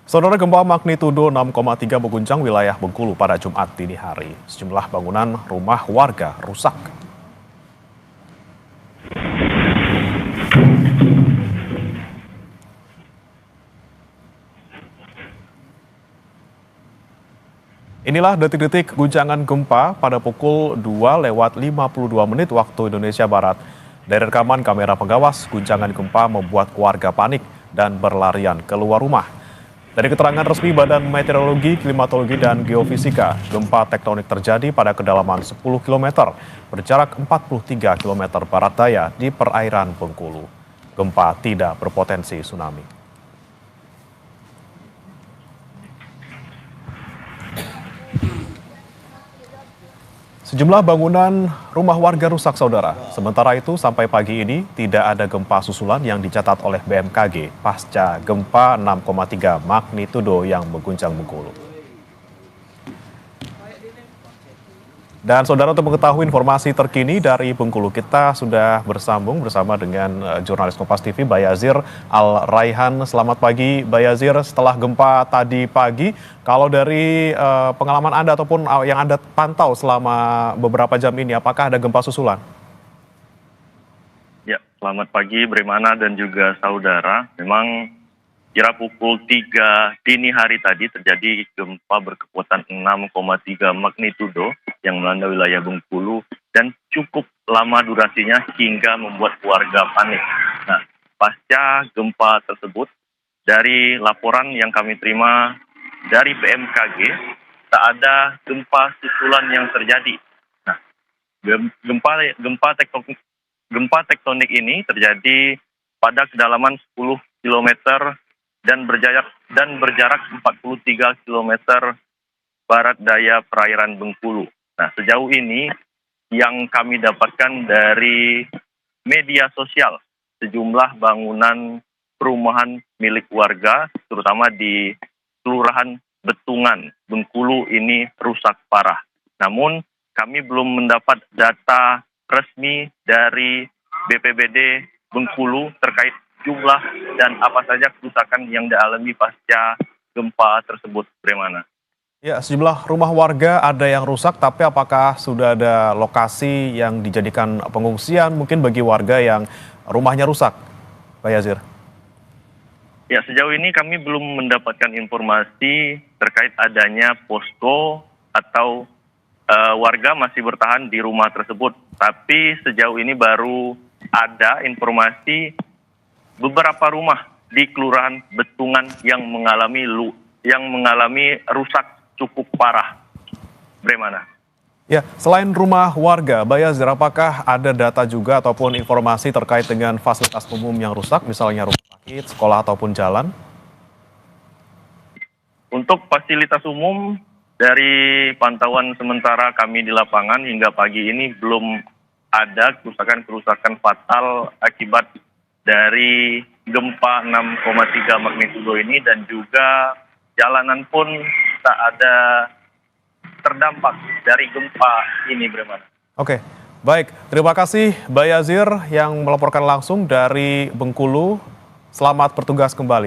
Saudara, gempa magnitudo 6,3 mengguncang wilayah Bengkulu pada Jumat dini hari. Sejumlah bangunan rumah warga rusak. Inilah detik-detik guncangan gempa pada pukul 2:52 waktu Indonesia Barat. Dari rekaman kamera pengawas, guncangan gempa membuat warga panik dan berlarian keluar rumah. Dari keterangan resmi Badan Meteorologi, Klimatologi, dan Geofisika, gempa tektonik terjadi pada kedalaman 10 km, berjarak 43 km barat daya di perairan Bengkulu. Gempa tidak berpotensi tsunami. Sejumlah bangunan rumah warga rusak, saudara. Sementara itu, sampai pagi ini tidak ada gempa susulan yang dicatat oleh BMKG pasca gempa 6,3 magnitudo yang mengguncang Bengkulu. Dan saudara, untuk mengetahui informasi terkini dari Bengkulu, kita sudah bersambung bersama dengan jurnalis Kompas TV Bayazir Al-Raihan. Selamat pagi Bayazir, setelah gempa tadi pagi, kalau dari pengalaman Anda ataupun yang Anda pantau selama beberapa jam ini, apakah ada gempa susulan? Ya, selamat pagi Bremana dan juga saudara. Memang kira pukul 3 dini hari tadi terjadi gempa berkekuatan 6,3 magnitudo yang melanda wilayah Bengkulu dan cukup lama durasinya hingga membuat warga panik. Nah, pasca gempa tersebut, dari laporan yang kami terima dari BMKG, tak ada gempa susulan yang terjadi. Nah, gempa tektonik ini terjadi pada kedalaman 10 km dan berjarak 43 km barat daya perairan Bengkulu. Nah, sejauh ini yang kami dapatkan dari media sosial, sejumlah bangunan perumahan milik warga, terutama di Kelurahan Betungan, Bengkulu ini rusak parah. Namun, kami belum mendapat data resmi dari BPBD Bengkulu terkait jumlah dan apa saja kerusakan yang dialami pasca gempa tersebut, Bremana. Ya, sejumlah rumah warga ada yang rusak, tapi apakah sudah ada lokasi yang dijadikan pengungsian mungkin bagi warga yang rumahnya rusak, Pak Yazir? Ya, sejauh ini kami belum mendapatkan informasi terkait adanya posko atau warga masih bertahan di rumah tersebut. Tapi sejauh ini baru ada informasi beberapa rumah di Kelurahan Betungan yang mengalami rusak cukup parah, Bremana. Ya, selain rumah warga, Bayazir, apakah ada data juga ataupun informasi terkait dengan fasilitas umum yang rusak, misalnya rumah sakit, sekolah ataupun jalan? Untuk fasilitas umum, dari pantauan sementara kami di lapangan hingga pagi ini belum ada kerusakan-kerusakan fatal akibat dari gempa 6,3 magnitudo ini, dan juga jalanan pun tak ada terdampak dari gempa ini, Bremana. Oke, baik. Terima kasih Bayazir yang melaporkan langsung dari Bengkulu. Selamat bertugas kembali.